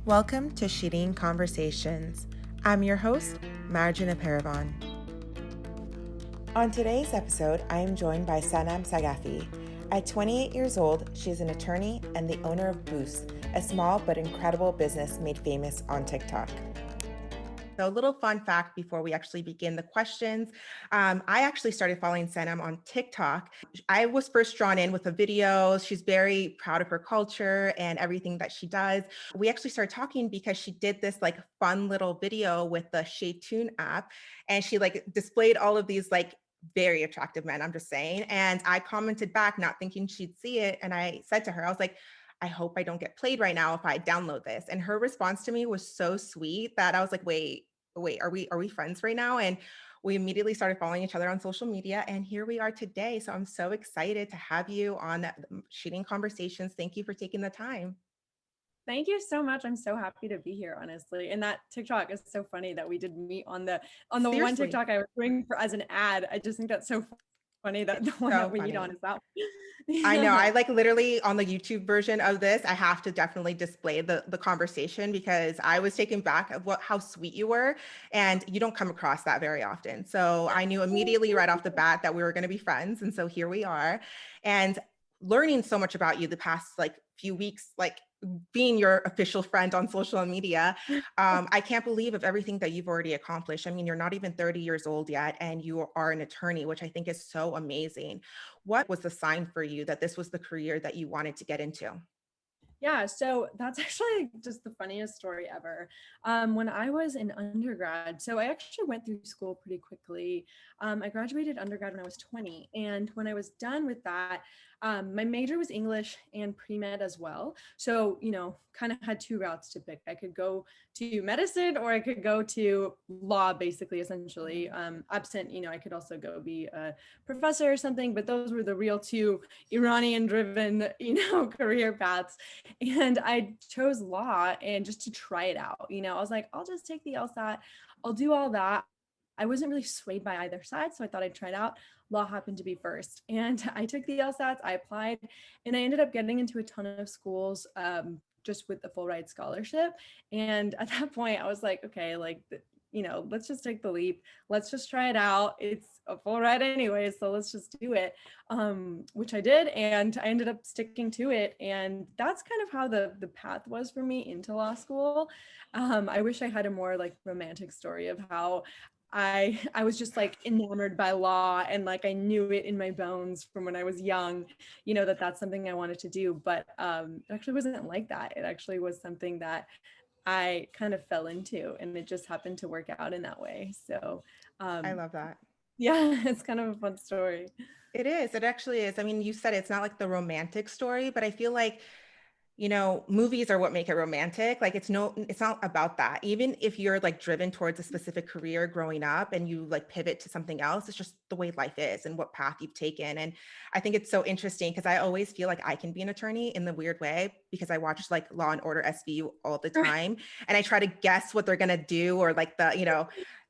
Welcome to Shireen Conversations. I'm your host, Marjana Paravan. On today's episode, I am joined by Sanam Saghafi. At 28 years old, she is an attorney and the owner of Boost, a small but incredible business made famous on TikTok. So a little fun fact before we actually begin the questions. I actually started following Sanam on TikTok. I was first drawn in with the videos. She's very proud of her culture and everything that she does. We actually started talking because she did this like fun little video with the Shade Tune app. And she like displayed all of these like very attractive men, I'm just saying. And I commented back, not thinking she'd see it. And I said to her, I was like, I hope I don't get played right now if I download this. And her response to me was so sweet that I was like, wait, are we friends right now? And we immediately started following each other on social media. And here we are today. So I'm so excited to have you on Shooting Conversations. Thank you for taking the time. Thank you so much. I'm so happy to be here, honestly. And that TikTok is so funny that we did meet on the one Seriously. TikTok I was doing for as an ad. I just think that's so funny that It's the one that so we meet on funny. is that. I know. I Yeah. like literally on the YouTube version of this, I have to definitely display the conversation because I was taken back of how sweet you were, and you don't come across that very often. So I knew immediately right off the bat that we were going to be friends, and so here we are. And learning so much about you the past like few weeks, like being your official friend on social media, I can't believe of everything that you've already accomplished. I mean, you're not even 30 years old yet, and you are an attorney, which I think is so amazing. What was the sign for you that this was the career that you wanted to get into? Yeah, so that's actually just the funniest story ever. When I was in undergrad, so I actually went through school pretty quickly. I graduated undergrad when I was 20. And when I was done with that, my major was English and pre-med as well. So, kind of had two routes to pick. I could go to medicine or I could go to law, basically, essentially. Absent, I could also go be a professor or something, but those were the real two Iranian driven, career paths. And I chose law and just to try it out. I was like, I'll just take the LSAT. I'll do all that. I wasn't really swayed by either side, so I thought I'd try it out. Law happened to be first. And I took the LSATs, I applied, and I ended up getting into a ton of schools just with the full ride scholarship. And at that point, I was like, okay, like, let's just take the leap. Let's just try it out. It's a full ride anyway, so let's just do it. Which I did, and I ended up sticking to it. And that's kind of how the path was for me into law school. I wish I had a more like romantic story of how I was just like enamored by law and like I knew it in my bones from when I was young, that's something I wanted to do. But it actually wasn't like that. It actually was something that I kind of fell into, and it just happened to work out in that way. So, I um, love that. yeah, it's kind of a fun story. It is. It actually is. I mean, you said it's not like the romantic story, but I feel like movies are what make it romantic. Like it's not about that. Even if you're like driven towards a specific career growing up and you like pivot to something else, it's just the way life is and what path you've taken. And I think it's so interesting because I always feel like I can be an attorney in the weird way because I watch like Law and Order SVU all the time and I try to guess what they're gonna do or like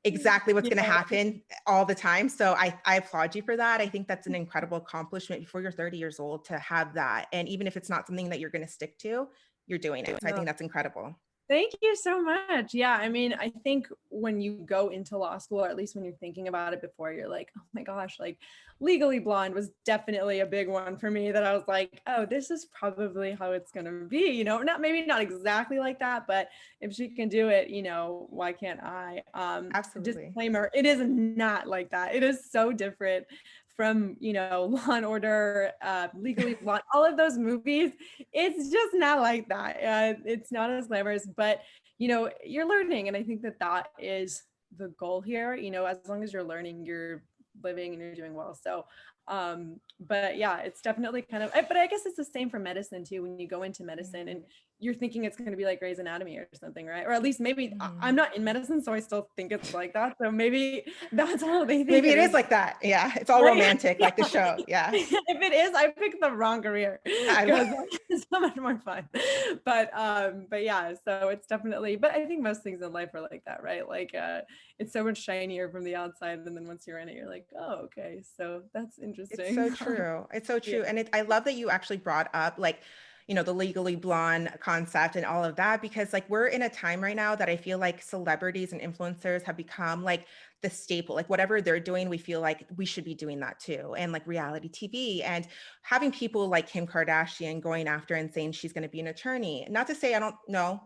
exactly what's going to Yeah. happen all the time. So I applaud you for that. I think that's an incredible accomplishment before you're 30 years old to have that. And even if it's not something that you're going to stick to, you're doing it. So I think No. that's incredible. Thank you so much. Yeah, I mean, I think when you go into law school, or at least when you're thinking about it before, you're like, oh my gosh, like Legally Blonde was definitely a big one for me that I was like, oh, this is probably how it's going to be, not exactly like that, but if she can do it, why can't I? Absolutely. Disclaimer, it is not like that. It is so different from, Law and Order, Legally Blonde, all of those movies. It's just not like that. It's not as glamorous, but you're learning, and I think that is the goal here. As long as you're learning, you're living and you're doing well. So, but yeah, it's definitely kind of. But I guess it's the same for medicine too. When you go into medicine and you're thinking it's going to be like Grey's Anatomy or something, right? Or at least maybe I'm Mhm. not in medicine, so I still think it's like that. So maybe that's how they think Maybe it it is is. like that. Yeah. It's all Right? romantic, Yeah. like the show. Yeah. If it is, I picked the wrong career I because it's so much more fun. But yeah, so it's definitely, but I think most things in life are like that, right? Like it's so much shinier from the outside, and then once you're in it, you're like, oh, okay. So that's It's so interesting. true. It's so Yeah. true. And I love that you actually brought up like, the Legally Blonde concept and all of that, because like we're in a time right now that I feel like celebrities and influencers have become like the staple. Like whatever they're doing, we feel like we should be doing that too. And like reality TV and having people like Kim Kardashian going after and saying she's going to be an attorney. Not to say I don't know.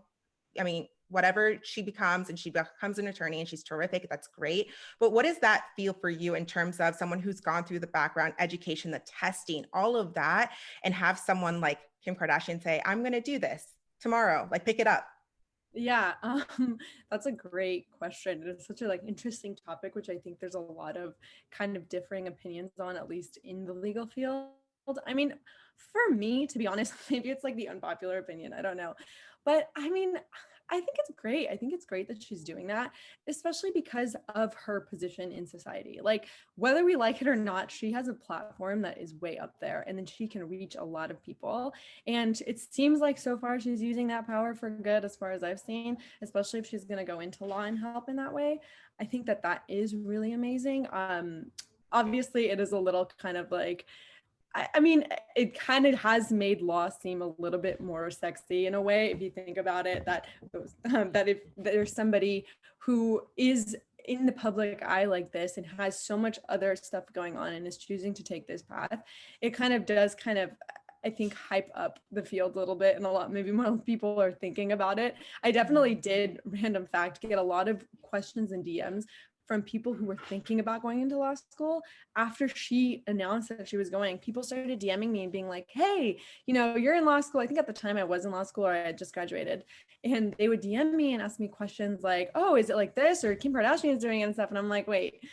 I mean, whatever she becomes, and she becomes an attorney and she's terrific, that's great. But what does that feel for you in terms of someone who's gone through the background education, the testing, all of that, and have someone like Kim Kardashian say, I'm going to do this tomorrow, like pick it up? Yeah, that's a great question. It's such a like interesting topic, which I think there's a lot of kind of differing opinions on, at least in the legal field. I mean, for me, to be honest, maybe it's like the unpopular opinion. I don't know. But I mean, I think it's great. I think it's great that she's doing that, especially because of her position in society. Like, whether we like it or not, she has a platform that is way up there, and then she can reach a lot of people. And it seems like so far she's using that power for good, as far as I've seen, especially if she's going to go into law and help in that way. I think that that is really amazing. Obviously, it is a little kind of like, I mean, it kind of has made law seem a little bit more sexy in a way, if you think about it, that that if there's somebody who is in the public eye like this and has so much other stuff going on and is choosing to take this path, it kind of does kind of, I think, hype up the field a little bit, and a lot, maybe more people are thinking about it. I definitely did, random fact, get a lot of questions and DMs from people who were thinking about going into law school after she announced that she was going. People started DMing me and being like, hey, you're in law school. I think at the time I was in law school, or I had just graduated. And they would DM me and ask me questions like, oh, is it like this? Or Kim Kardashian is doing it and stuff. And I'm like, wait,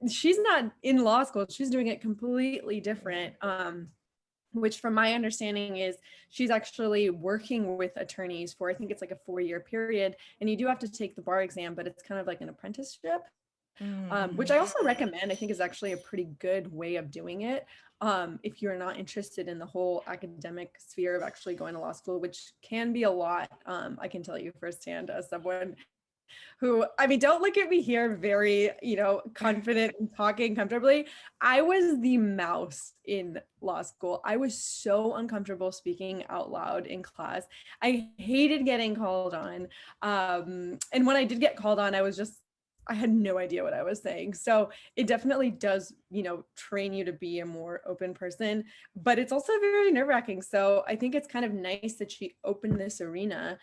she's not in law school. She's doing it completely different. Which from my understanding is she's actually working with attorneys for, I think it's like a 4-year period. And you do have to take the bar exam, but it's kind of like an apprenticeship. Which I also recommend. I think is actually a pretty good way of doing it. If you're not interested in the whole academic sphere of actually going to law school, which can be a lot. I can tell you firsthand as someone who, I mean, don't look at me here very, confident and talking comfortably. I was the mouse in law school. I was so uncomfortable speaking out loud in class. I hated getting called on. And when I did get called on, I had no idea what I was saying. So it definitely does, train you to be a more open person, but it's also very nerve-wracking. So I think it's kind of nice that she opened this arena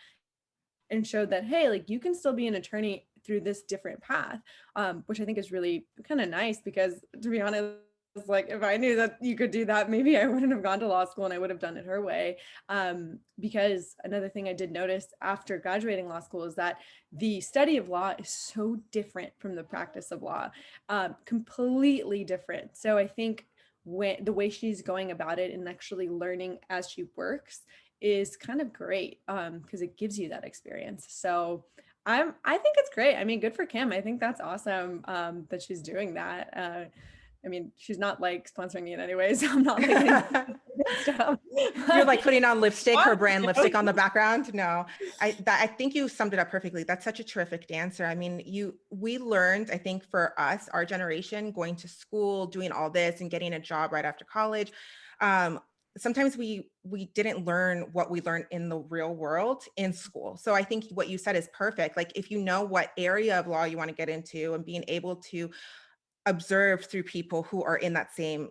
and showed that, hey, like you can still be an attorney through this different path, which I think is really kind of nice, because to be honest, like if I knew that you could do that, maybe I wouldn't have gone to law school and I would have done it her way. Because another thing I did notice after graduating law school is that the study of law is so different from the practice of law, completely different. So I think when the way she's going about it and actually learning as she works is kind of great, because it gives you that experience. So I think it's great. I mean, good for Kim. I think that's awesome, that she's doing that. I mean, she's not like sponsoring me in any way, so I'm not like stuff. You're like putting on lipstick, her brand lipstick on the background. No, I think you summed it up perfectly. That's such a terrific answer. I mean, we learned, I think for us, our generation, going to school, doing all this and getting a job right after college. Sometimes we didn't learn what we learned in the real world in school. So I think what you said is perfect. Like if you know what area of law you want to get into and being able to observe through people who are in that same,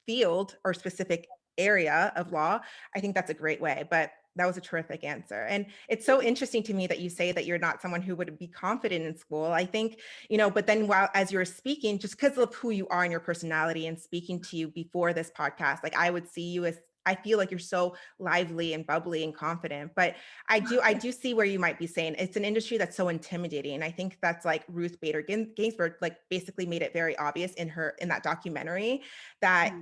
field or specific area of law, I think that's a great way. But that was a terrific answer. And it's so interesting to me that you say that you're not someone who would be confident in school. I think, but then while as you're speaking, just because of who you are and your personality and speaking to you before this podcast, like I would see you as, I feel like you're so lively and bubbly and confident, but I do see where you might be saying it's an industry that's so intimidating. And I think that's like Ruth Bader Ginsburg, like basically made it very obvious in that documentary that,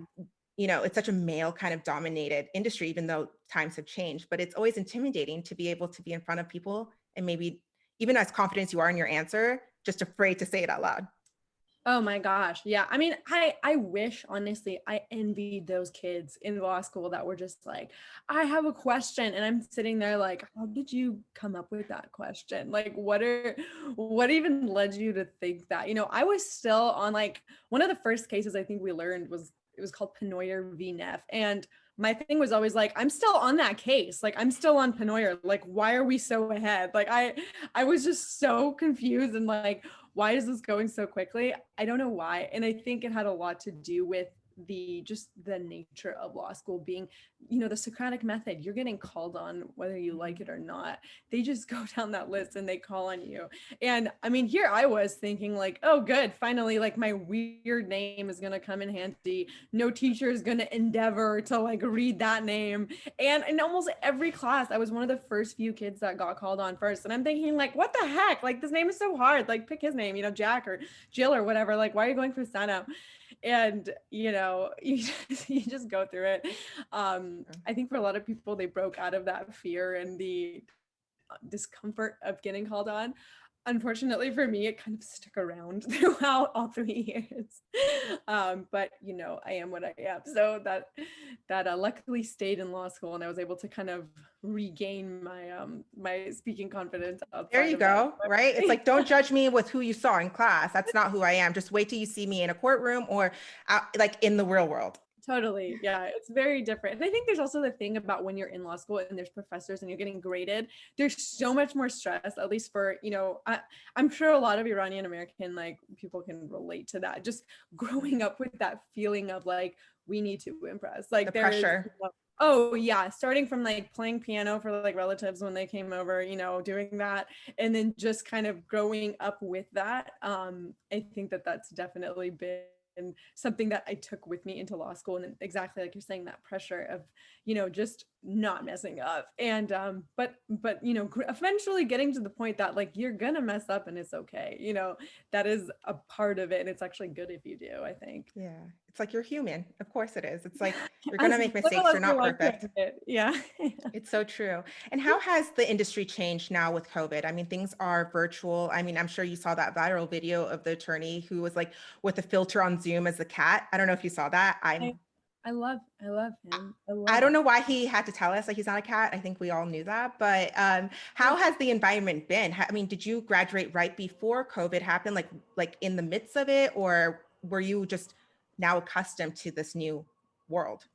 it's such a male kind of dominated industry, even though times have changed, but it's always intimidating to be able to be in front of people and maybe even as confident as you are in your answer, just afraid to say it out loud. Oh my gosh. Yeah. I mean, I wish, honestly, I envied those kids in law school that were just like, I have a question. And I'm sitting there like, how did you come up with that question? Like, what even led you to think that? I was still on like one of the first cases I think we learned was, it was called Penoyer v. Neff. And my thing was always like, I'm still on that case. Like, I'm still on Penoyer. Like, why are we so ahead? Like, I was just so confused and like, why is this going so quickly? I don't know why. And I think it had a lot to do with the nature of law school being, the Socratic method. You're getting called on whether you like it or not. They just go down that list and they call on you. And I mean, here I was thinking like, oh good, finally, like my weird name is gonna come in handy. No teacher is gonna endeavor to like read that name. And in almost every class, I was one of the first few kids that got called on first. And I'm thinking like, what the heck? Like this name is so hard. Like pick his name, Jack or Jill or whatever. Like, why are you going for Sanam? And you just go through it. I think for a lot of people, they broke out of that fear and the discomfort of getting called on. Unfortunately for me, it kind of stuck around throughout all 3 years. But I am what I am. So that luckily stayed in law school, and I was able to kind of regain my speaking confidence There outside you of that. go, right? It's like, don't judge me with who you saw in class. That's not who I am. Just wait till you see me in a courtroom or out, like in the real world. Totally. Yeah, it's very different. And I think there's also the thing about when you're in law school and there's professors and you're getting graded, there's so much more stress, at least for, I'm sure a lot of Iranian American like people can relate to that. Just growing up with that feeling of like, we need to impress. Like The there is, pressure. oh yeah, starting from like playing piano for like relatives when they came over, doing that, and then just kind of growing up with that. I think that that's definitely been something that I took with me into law school. And exactly like you're saying, that pressure of, just not messing up. And but eventually getting to the point that like you're gonna mess up and it's okay. That is a part of it. And it's actually good if you do, I think. Yeah. It's like you're human. Of course it is. It's like you're going to As make little mistakes. as You're we not like to perfect. admit. Yeah. It's so true. And how has the industry changed now with COVID? I mean, things are virtual. I mean, I'm sure you saw that viral video of the attorney who was like with a filter on Zoom as a cat. I don't know if you saw that. I, I love him. I I love don't it. know why he had to tell us like he's not a cat. I think we all knew that. But how has the environment been? I mean, did you graduate right before COVID happened, like in the midst of it, or were you just now accustomed to this new world?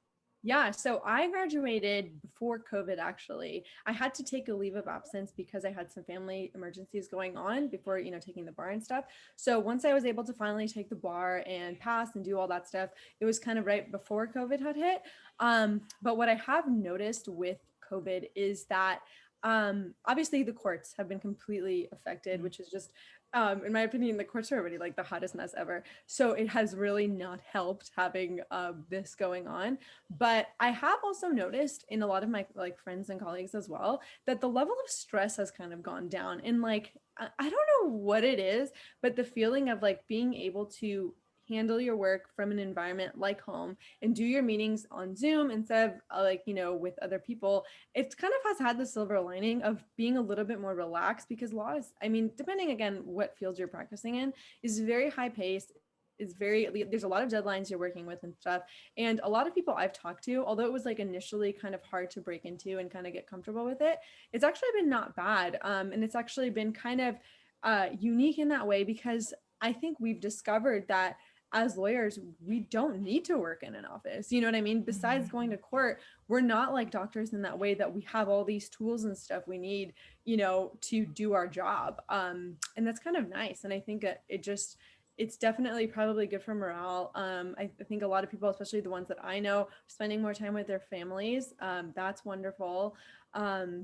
Yeah, so I graduated before COVID actually. I had to take a leave of absence because I had some family emergencies going on before, taking the bar and stuff. So once I was able to finally take the bar and pass and do all that stuff, it was kind of right before COVID had hit. But what I have noticed with COVID is that obviously the courts have been completely affected, which is just in my opinion, the courts are already like the hottest mess ever. So it has really not helped having this going on. But I have also noticed in a lot of my like friends and colleagues as well that the level of stress has kind of gone down. And like I don't know what it is, but the feeling of like being able to handle your work from an environment like home and do your meetings on Zoom instead of like, with other people, it kind of has had the silver lining of being a little bit more relaxed because law is, I mean, depending again what fields you're practicing in, is very high paced. Is very, there's a lot of deadlines you're working with and stuff. And a lot of people I've talked to, although it was like initially kind of hard to break into and kind of get comfortable with it, it's actually been not bad. And it's actually been kind of unique in that way because I think we've discovered that as lawyers, we don't need to work in an office. You know what I mean? Besides going to court, we're not like doctors in that way that we have all these tools and stuff we need, to do our job. And that's kind of nice. And I think that it's definitely probably good for morale. I think a lot of people, especially the ones that I know, spending more time with their families. That's wonderful.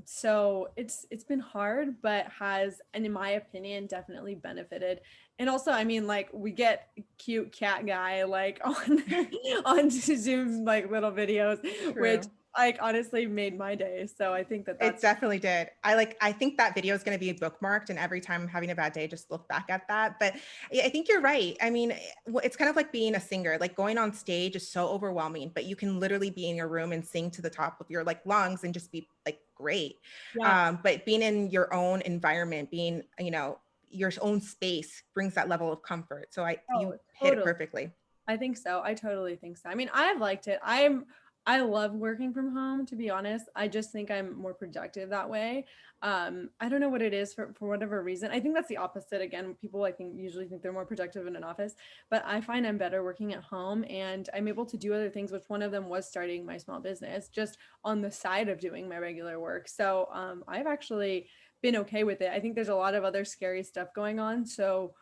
So it's been hard, but has, and in my opinion, definitely benefited. And also, I mean, like we get cute cat guy like on Zoom's like little videos, which True. like honestly made my day. So I think that It that's definitely did. I think that video is going to be bookmarked, and every time I'm having a bad day, just look back at that. But I think you're right. I mean, it's kind of like being a singer. Like going on stage is so overwhelming, but you can literally be in your room and sing to the top of your like lungs and just be like great. yeah. But being in your own environment, being your own space brings that level of comfort. So you Oh, hit it totally. perfectly. I think so. I totally think so. I mean, I've liked it. I love working from home, to be honest. I just think I'm more productive that way. I don't know what it is for whatever reason. I think that's the opposite. Again, people I think usually think they're more productive in an office, but I find I'm better working at home and I'm able to do other things, which one of them was starting my small business just on the side of doing my regular work. So I've actually been okay with it. I think there's a lot of other scary stuff going on. So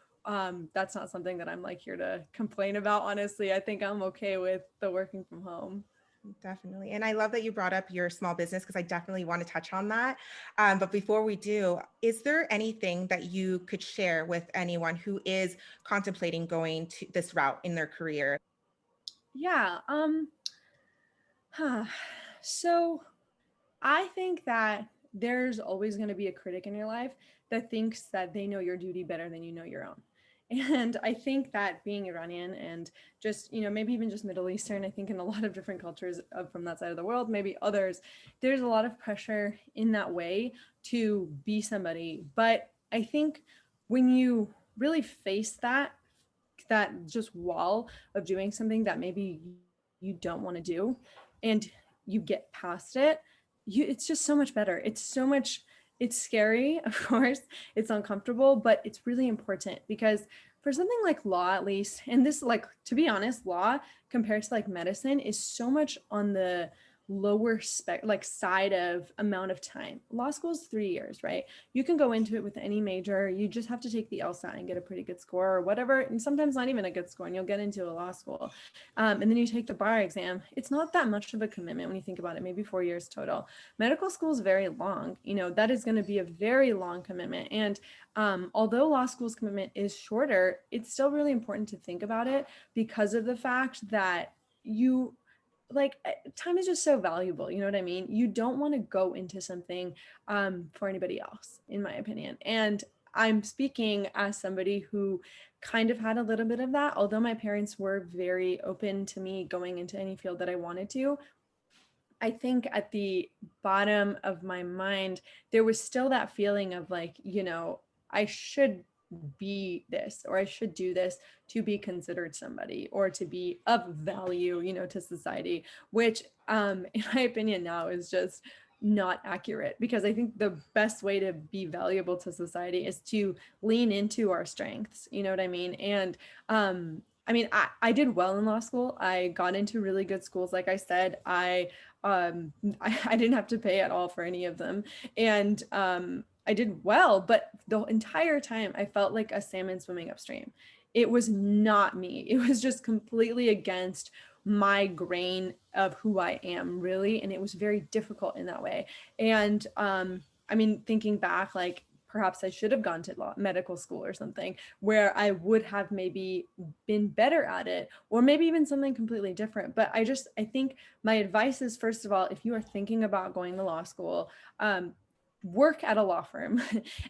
that's not something that I'm like here to complain about. Honestly, I think I'm okay with the working from home. Definitely. And I love that you brought up your small business because I definitely want to touch on that. But before we do, is there anything that you could share with anyone who is contemplating going to this route in their career? Yeah. Huh. So I think that there's always going to be a critic in your life that thinks that they know your duty better than you know your own. And I think that being Iranian and just, maybe even just Middle Eastern, I think in a lot of different cultures from that side of the world, maybe others, there's a lot of pressure in that way to be somebody. But I think when you really face that just wall of doing something that maybe you don't want to do and you get past it, it's just so much better. It's scary, of course, it's uncomfortable, but it's really important because for something like law, at least, and this, like, to be honest, law compared to like medicine is so much on the lower side of amount of time. Law school is 3 years, right? You can go into it with any major. You just have to take the LSAT and get a pretty good score or whatever, and sometimes not even a good score, and you'll get into a law school. And then you take the bar exam. It's not that much of a commitment when you think about it, maybe 4 years total. Medical school is very long. That is going to be a very long commitment. And although law school's commitment is shorter, it's still really important to think about it because of the fact that time is just so valuable. You know what I mean? You don't want to go into something for anybody else, in my opinion. And I'm speaking as somebody who kind of had a little bit of that, although my parents were very open to me going into any field that I wanted to. I think at the bottom of my mind, there was still that feeling of like, I should be this or I should do this to be considered somebody or to be of value, to society, which in my opinion now is just not accurate, because I think the best way to be valuable to society is to lean into our strengths. You know what I mean? And I did well in law school. I got into really good schools. Like I said, I didn't have to pay at all for any of them. And I did well, but the entire time I felt like a salmon swimming upstream. It was not me. It was just completely against my grain of who I am, really. And it was very difficult in that way. And thinking back, like perhaps I should have gone to medical school or something where I would have maybe been better at it, or maybe even something completely different. But I think my advice is, first of all, if you are thinking about going to law school, work at a law firm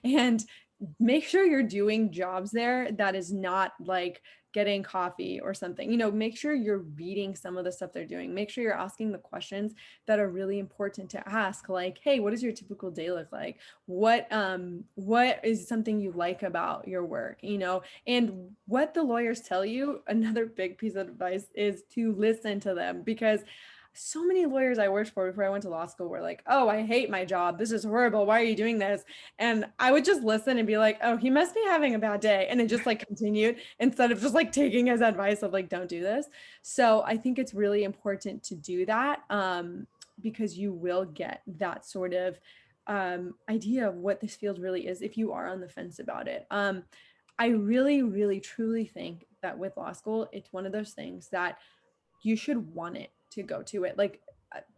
and make sure you're doing jobs there that is not like getting coffee or something. Make sure you're reading some of the stuff they're doing. Make sure you're asking the questions that are really important to ask, like, hey, what does your typical day look like? What is something you like about your work? And what the lawyers tell you, another big piece of advice is to listen to them, because so many lawyers I worked for before I went to law school were like, oh, I hate my job. This is horrible. Why are you doing this? And I would just listen and be like, oh, he must be having a bad day. And it just like continued instead of just like taking his advice of like, don't do this. So I think it's really important to do that, because you will get that sort of idea of what this field really is if you are on the fence about it. I really, really, truly think that with law school, it's one of those things that you should want it to go to it. Like,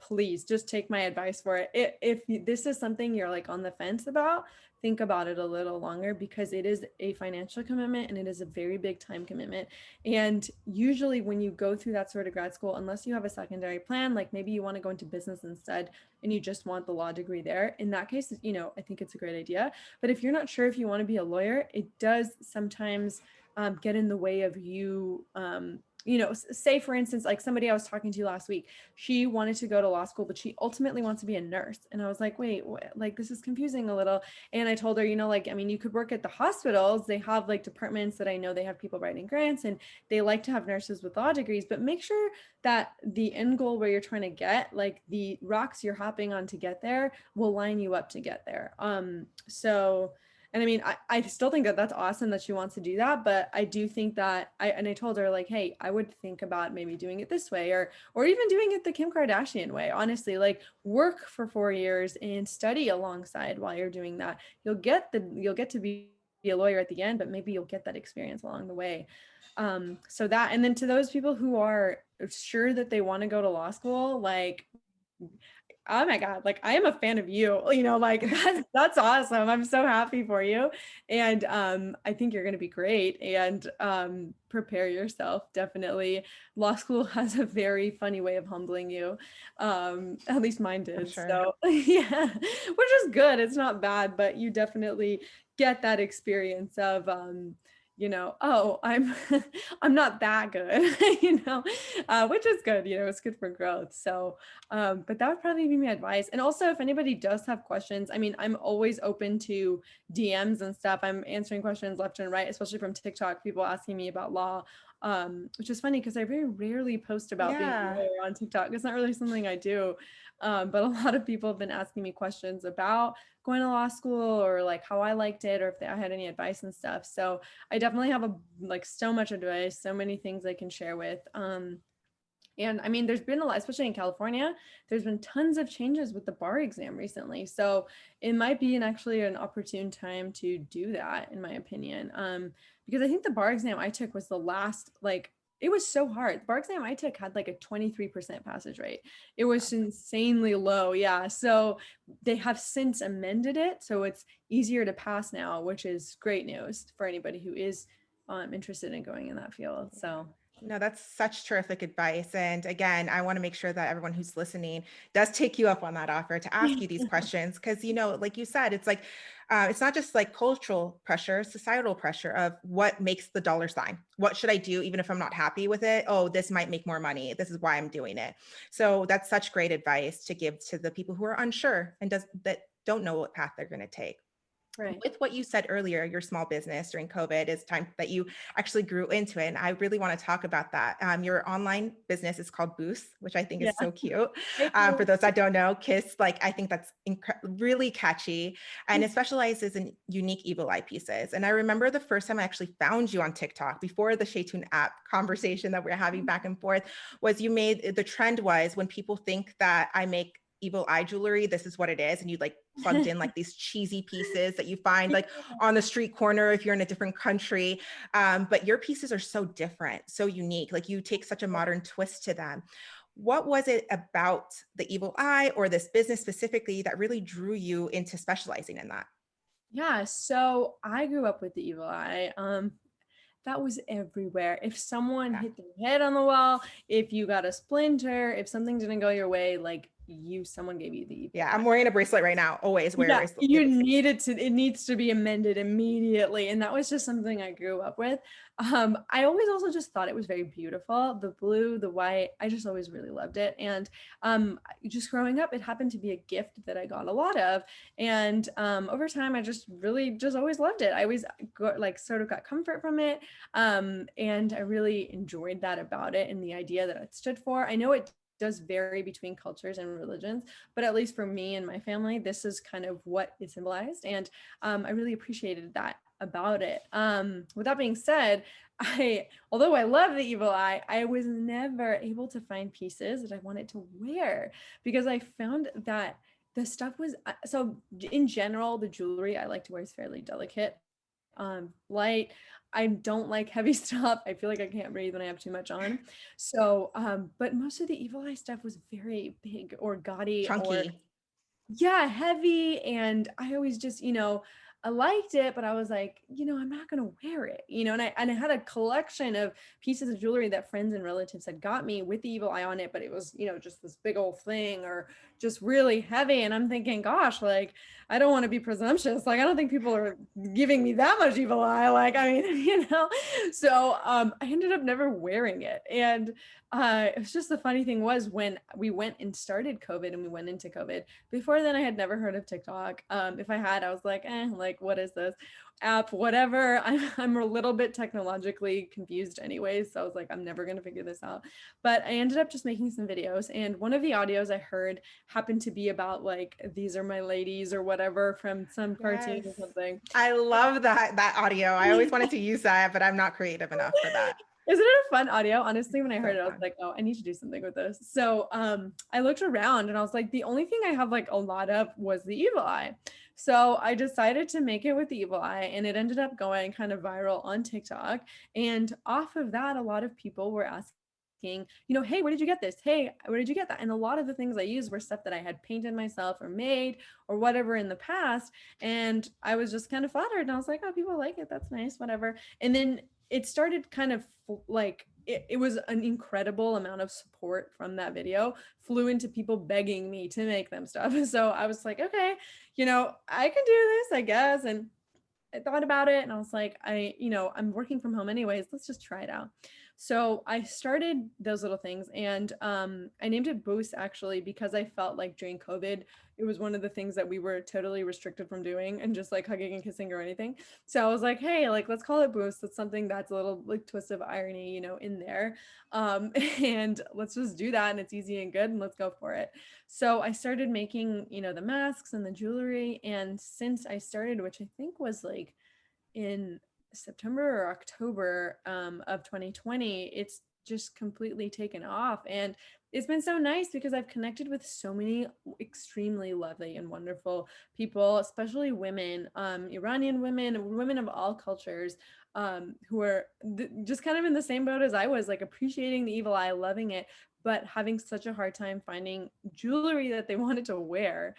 please just take my advice for it. If this is something you're like on the fence about, think about it a little longer, because it is a financial commitment and it is a very big time commitment. And usually when you go through that sort of grad school, unless you have a secondary plan, like maybe you want to go into business instead and you just want the law degree there, in that case, I think it's a great idea. But if you're not sure if you want to be a lawyer, it does sometimes get in the way of you say for instance, like somebody I was talking to last week, she wanted to go to law school, but she ultimately wants to be a nurse. And I was like, wait, like this is confusing a little. And I told her, like, I mean, you could work at the hospitals. They have like departments that I know they have people writing grants and they like to have nurses with law degrees, but make sure that the end goal where you're trying to get, like the rocks you're hopping on to get there will line you up to get there. And I mean, I still think that that's awesome that she wants to do that, but I do think that I told her like, hey, I would think about maybe doing it this way or even doing it the Kim Kardashian way. Honestly, like work for 4 years and study alongside while you're doing that. You'll get to be a lawyer at the end, but maybe you'll get that experience along the way. So that, and then to those people who are sure that they want to go to law school, like oh my God, like I am a fan of you, like that's awesome. I'm so happy for you. And I think you're gonna be great and prepare yourself. Definitely. Law school has a very funny way of humbling you. At least mine I'm did. sure. So yeah, which is good. It's not bad, but you definitely get that experience of oh, I'm I'm not that good, which is good, it's good for growth. So but that would probably be my advice. And also, if anybody does have questions, I mean, I'm always open to DMs and stuff. I'm answering questions left and right, especially from TikTok, people asking me about law, which is funny because I very rarely post about being a Yeah. lawyer on TikTok. It's not really something I do. But a lot of people have been asking me questions about going to law school or like how I liked it or if I had any advice and stuff. So I definitely have like so much advice, so many things I can share with. And I mean, there's been a lot, especially in California, there's been tons of changes with the bar exam recently. So it might be actually an opportune time to do that, in my opinion. Because I think the bar exam I took was the last, like, it was so hard. The bar exam I took had like a 23% passage rate. It was insanely low. Yeah. So they have since amended it. So it's easier to pass now, which is great news for anybody who is interested in going in that field. So No, that's such terrific advice. And again, I want to make sure that everyone who's listening does take you up on that offer to ask you these questions. Because, like you said, it's not just like cultural pressure, societal pressure of what makes the dollar sign. What should I do even if I'm not happy with it? Oh, this might make more money. This is why I'm doing it. So that's such great advice to give to the people who are unsure and that don't know what path they're going to take. right. With what you said earlier, your small business during COVID is time that you actually grew into it. And I really want to talk about that. Your online business is called Boost, which I think Yeah. is so cute. Thank For you. those that don't know, Kiss, like I think that's really catchy. And it specializes in unique evil eye pieces. And I remember the first time I actually found you on TikTok before the Shaytun app conversation that we're having back and forth was the trend was when people think that I make evil eye jewelry, this is what it is. And you like plugged in like these cheesy pieces that you find like on the street corner if you're in a different country. But your pieces are so different, so unique. Like you take such a modern twist to them. What was it about the evil eye or this business specifically that really drew you into specializing in that? Yeah, so I grew up with the evil eye. That was everywhere. If someone Yeah. hit their head on the wall, if you got a splinter, if something didn't go your way, like someone gave you the evil Yeah, eye. I'm wearing a bracelet right now. Always wear a Yeah, bracelet. It it needs to be amended immediately. And that was just something I grew up with. I always also just thought it was very beautiful. The blue, the white, I just always really loved it. And just growing up, it happened to be a gift that I got a lot of. And over time, I just really just always loved it. I always sort of got comfort from it. And I really enjoyed that about it and the idea that it stood for. I know it does vary between cultures and religions, but at least for me and my family, this is kind of what it symbolized. And I really appreciated that about it. With that being said, although I love the evil eye, I was never able to find pieces that I wanted to wear because I found that the stuff was so in general, the jewelry I like to wear is fairly delicate, light. I don't like heavy stuff. I feel like I can't breathe when I have too much on. So, but most of the evil eye stuff was very big or gaudy or chunky. yeah, heavy. And I always just, I liked it, but I was like, I'm not gonna wear it, and I had a collection of pieces of jewelry that friends and relatives had got me with the evil eye on it, but it was, just this big old thing or just really heavy. And I'm thinking, gosh, like, I don't want to be presumptuous. Like, I don't think people are giving me that much evil eye. Like, I mean, so I ended up never wearing it. And it was just, the funny thing was, when we went and started COVID and we went into COVID, before then I had never heard of TikTok. If I had, I was like, like, what is this app, whatever. I'm a little bit technologically confused anyways. So I was like, I'm never going to figure this out. But I ended up just making some videos. And one of the audios I heard happened to be about like, these are my ladies or whatever from some cartoon or something. I love that audio. I always wanted to use that, but I'm not creative enough for that. Isn't it a fun audio? Honestly, when I heard So it, I was fun. like, oh, I need to do something with this. So I looked around and I was like, the only thing I have like a lot of was the evil eye. So I decided to make it with the evil eye, and it ended up going kind of viral on TikTok. And off of that, a lot of people were asking, hey, where did you get this? Hey, where did you get that? And a lot of the things I used were stuff that I had painted myself or made or whatever in the past. And I was just kind of flattered. And I was like, oh, people like it. That's nice, whatever. And then it started kind of like, it was an incredible amount of support from that video, flew into people begging me to make them stuff. So I was like, okay, I can do this, I guess. And I thought about it and I was like, I'm working from home anyways, let's just try it out. So I started those little things, and I named it Boost actually because I felt like during COVID, it was one of the things that we were totally restricted from doing, and just like hugging and kissing or anything. So I was like, hey, like, let's call it Boost. That's something that's a little like twist of irony, in there. And let's just do that, and it's easy and good, and let's go for it. So I started making, the masks and the jewelry. And since I started, which I think was like in September or October of 2020, it's just completely taken off. And it's been so nice because I've connected with so many extremely lovely and wonderful people, especially women, Iranian women, women of all cultures, who are just kind of in the same boat as I was, like appreciating the evil eye, loving it, but having such a hard time finding jewelry that they wanted to wear.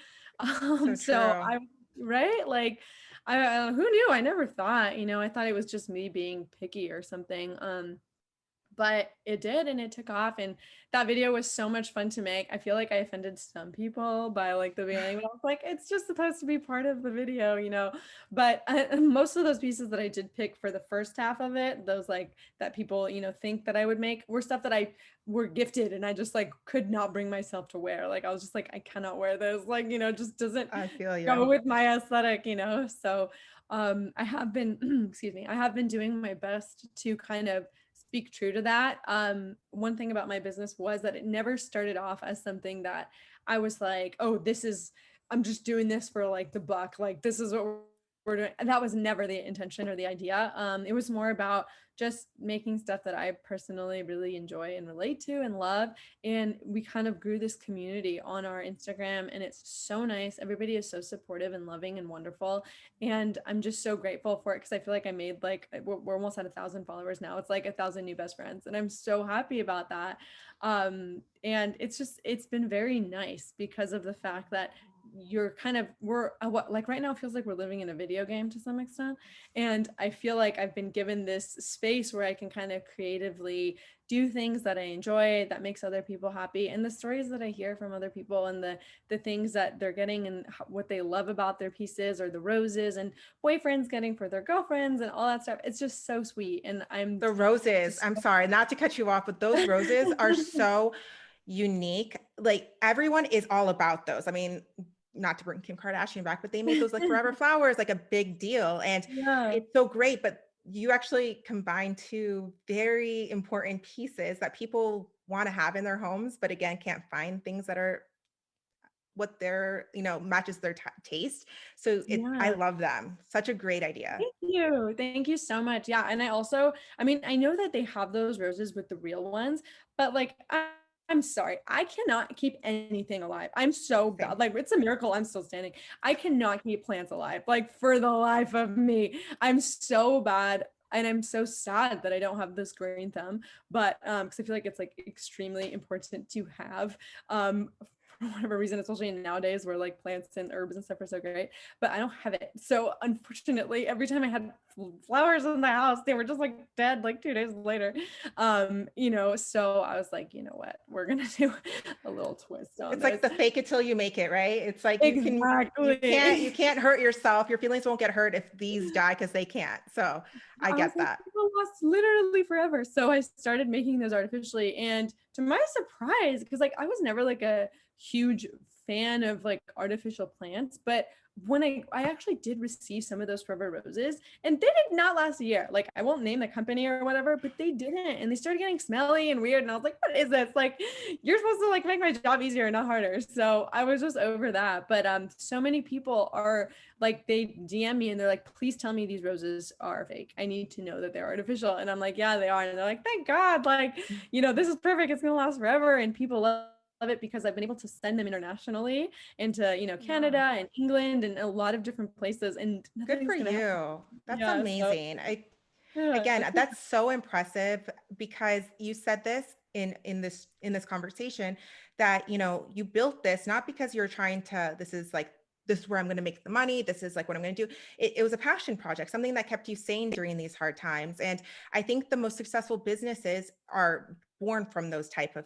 So So true. right? Like, who knew? I never thought, I thought it was just me being picky or something. But it did, and it took off, and that video was so much fun to make. I feel like I offended some people by like the beginning, but I was like, it's just supposed to be part of the video. But most of those pieces that I did pick for the first half of it, those like that people think that I would make, were stuff that I were gifted, and I just like could not bring myself to wear. Like, I was just like, I cannot wear this, like, just doesn't I feel go you. with my aesthetic. So I have been excuse me, I have been doing my best to kind of speak true to that. One thing about my business was that it never started off as something that I was like, oh, I'm just doing this for like the buck. Like, this is what we're doing. And that was never the intention or the idea. It was more about just making stuff that I personally really enjoy and relate to and love. And we kind of grew this community on our Instagram, and it's so nice. Everybody is so supportive and loving and wonderful. And I'm just so grateful for it, because I feel like I made like, we're almost at 1,000 followers now. It's like 1,000 new best friends. And I'm so happy about that. And it's been very nice because of the fact that we're what, like right now it feels like we're living in a video game to some extent. And I feel like I've been given this space where I can kind of creatively do things that I enjoy, that makes other people happy. And the stories that I hear from other people, and the things that they're getting, and what they love about their pieces, or the roses and boyfriends getting for their girlfriends and all that stuff, it's just so sweet. And I'm The roses, just I'm sorry, not to cut you off, but those roses are so unique. Like, everyone is all about those. I mean, not to bring Kim Kardashian back, but they made those like forever flowers like a big deal. And yeah. it's so great. But you actually combine two very important pieces that people want to have in their homes, but again, can't find things that are what their, matches their taste. So I Yeah. love them. Such a great idea. Thank you. Thank you so much. Yeah. And I know that they have those roses with the real ones, but like, I'm sorry, I cannot keep anything alive. I'm so Same. bad. Like, it's a miracle I'm still standing. I cannot keep plants alive, like, for the life of me. I'm so bad. And I'm so sad that I don't have this green thumb, but because I feel like it's like extremely important to have, for whatever reason, especially nowadays where like plants and herbs and stuff are so great, but I don't have it. So unfortunately, every time I had flowers in the house, they were just like dead like 2 days later. So I was like, you know what, we're gonna do a little twist on It's like this. the fake it till you make it, right? It's like you Exactly. can't hurt yourself. Your feelings won't get hurt if these die because they can't. So I I was get like, that. people last literally forever. So I started making those artificially. And to my surprise, because like I was never like a huge fan of like artificial plants, but when I actually did receive some of those forever roses, and they did not last a year. Like I won't name the company or whatever, but they didn't. And they started getting smelly and weird. And I was like, what is this? Like, you're supposed to like make my job easier, not harder. So I was just over that. But so many people are like, they DM me and they're like, please tell me these roses are fake. I need to know that they're artificial. And I'm like, yeah, they are. And they're like, thank God, like, this is perfect. It's gonna last forever. And people love it because I've been able to send them internationally into, Canada Wow. and England and a lot of different places, and Good for nothing's gonna happen. you. That's Yeah. So amazing. yeah. Again, that's so impressive because you said this in this conversation that you built this not because you're trying to this is where I'm going to make the money, this is like what I'm going to do. It was a passion project, something that kept you sane during these hard times. And I think the most successful businesses are born from those type of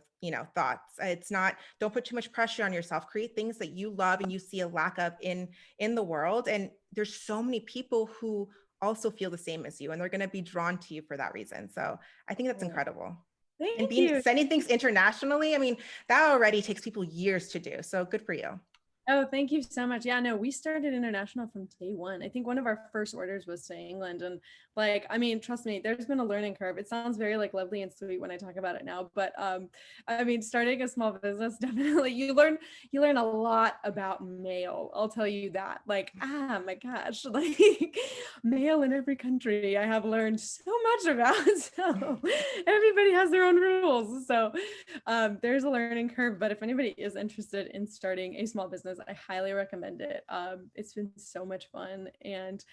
thoughts. It's not, don't put too much pressure on yourself, create things that you love and you see a lack of in the world. And there's so many people who also feel the same as you, and they're going to be drawn to you for that reason. So I think that's incredible. And Thank being you. sending things internationally, I mean, that already takes people years to do. So good for you. Oh, thank you so much. Yeah, no, we started international from day one. I think one of our first orders was to England. And like, I mean, trust me, there's been a learning curve. It sounds very like lovely and sweet when I talk about it now. But I mean, starting a small business, definitely you learn a lot about mail. I'll tell you that. Like, my gosh, like mail in every country I have learned so much about. So everybody has their own rules. So there's a learning curve. But if anybody is interested in starting a small business, I highly recommend it. It's been so much fun, and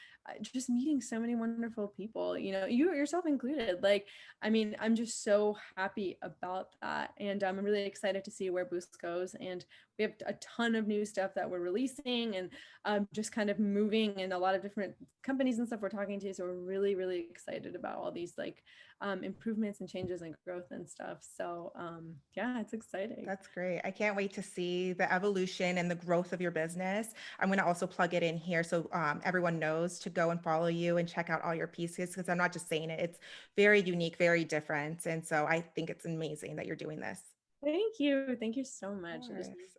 just meeting so many wonderful people, you yourself included. Like, I mean, I'm just so happy about that. And I'm really excited to see where Boost goes. And we have a ton of new stuff that we're releasing, and just kind of moving in a lot of different companies and stuff we're talking to. So we're really, really excited about all these like improvements and changes and growth and stuff. So yeah, it's exciting. That's great. I can't wait to see the evolution and the growth of your business. I'm going to also plug it in here so everyone knows to go and follow you and check out all your pieces, because I'm not just saying it. It's very unique, very different. And so I think it's amazing that you're doing this. Thank you. Thank you so much. It just Of means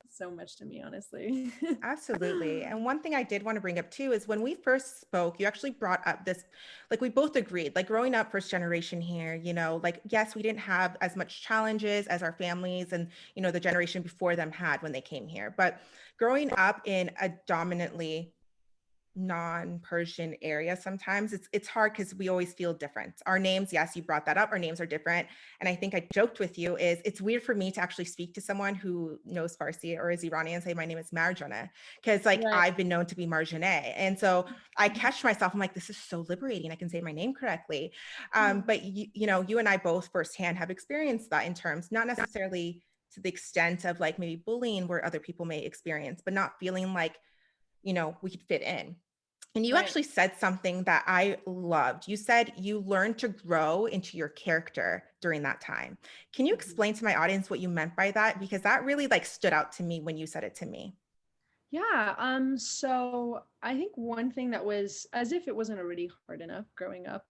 so much to me, honestly. Absolutely. And one thing I did want to bring up too is when we first spoke, you actually brought up this, like we both agreed, like growing up first generation here, like, yes, we didn't have as much challenges as our families and, the generation before them had when they came here. But growing up in a dominantly non-Persian area, sometimes it's hard because we always feel different. Our names, yes, you brought that up, our names are different. And I think I joked with you is it's weird for me to actually speak to someone who knows Farsi or is Iranian and say my name is Marjana, because like Right. I've been known to be Marjane. And so I catch myself, I'm like, this is so liberating, I can say my name correctly. But you and I both firsthand have experienced that in terms, not necessarily to the extent of like maybe bullying where other people may experience, but not feeling like we could fit in. And you Right. actually said something that I loved. You said you learned to grow into your character during that time. Can you Mhm. explain to my audience what you meant by that? Because that really like stood out to me when you said it to me. Yeah, so I think one thing that was, as if it wasn't already hard enough growing up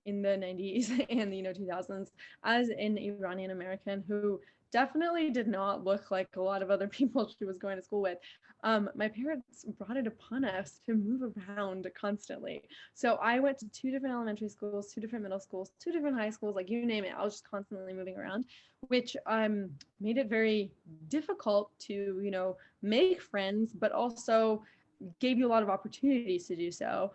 in the 90s and the 2000s as an Iranian American who definitely did not look like a lot of other people she was going to school with. My parents brought it upon us to move around constantly. So I went to two different elementary schools, two different middle schools, two different high schools, like you name it. I was just constantly moving around, which made it very difficult to, make friends, but also gave you a lot of opportunities to do so,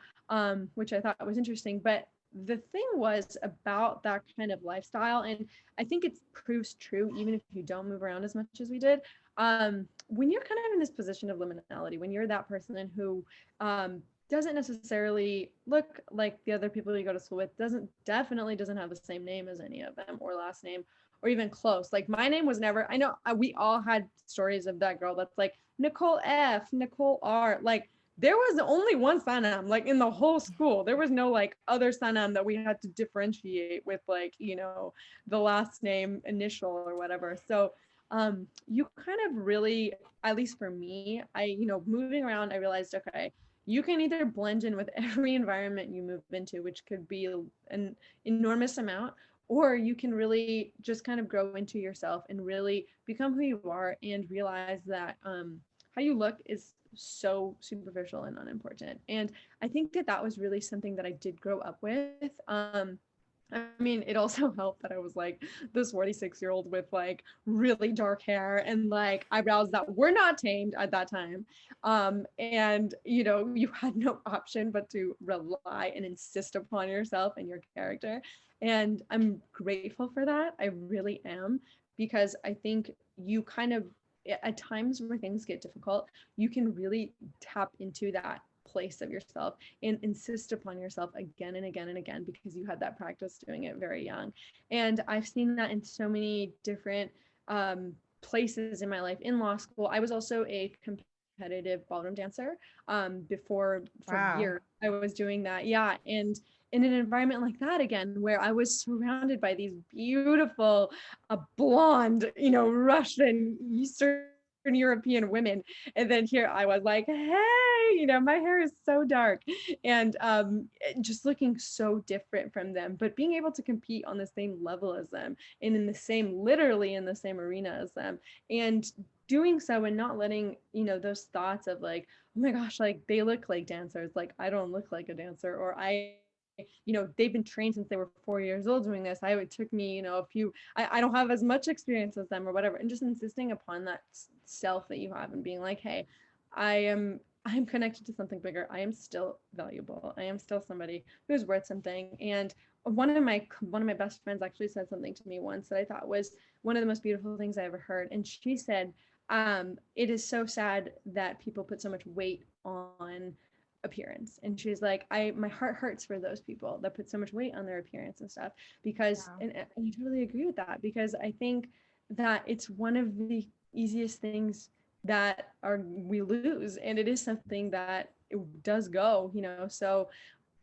which I thought was interesting. But the thing was about that kind of lifestyle, and I think it proves true even if you don't move around as much as we did. When you're kind of in this position of liminality, when you're that person who doesn't necessarily look like the other people you go to school with, definitely doesn't have the same name as any of them or last name, or even close. Like my name was never, I know we all had stories of that girl that's like Nicole F, Nicole R. Like there was only one Sanam, like in the whole school. There was no like other Sanam that we had to differentiate with, like, the last name initial or whatever. So you kind of really, at least for me, moving around, I realized, okay, you can either blend in with every environment you move into, which could be an enormous amount, or you can really just kind of grow into yourself and really become who you are and realize that how you look is so superficial and unimportant. And I think that that was really something that I did grow up with. I mean, it also helped that I was like this 46-year-old with like really dark hair and like eyebrows that were not tamed at that time. And you had no option but to rely and insist upon yourself and your character. And I'm grateful for that. I really am, because I think you kind of, at times where things get difficult, you can really tap into that place of yourself and insist upon yourself again and again and again, because you had that practice doing it very young. And I've seen that in so many different places in my life. In law school, I was also a competitive ballroom dancer. Before, for Wow. years I was doing that. Yeah. And in an environment like that, again, where I was surrounded by these beautiful blonde, Russian, Eastern European women, and then here I was like, hey, my hair is so dark, and just looking so different from them, but being able to compete on the same level as them and literally in the same arena as them, and doing so and not letting those thoughts of like, oh my gosh, like they look like dancers, like I don't look like a dancer, or they've been trained since they were 4 years old doing this. It took me, a few, I don't have as much experience as them or whatever. And just insisting upon that self that you have and being like, hey, I'm connected to something bigger. I am still valuable. I am still somebody who's worth something. And one of my best friends actually said something to me once that I thought was one of the most beautiful things I ever heard. And she said, it is so sad that people put so much weight on appearance. And she's like, my heart hurts for those people that put so much weight on their appearance and stuff, because Yeah. and I totally agree with that, because I think that it's one of the easiest things that are we lose, and it is something that it does go, so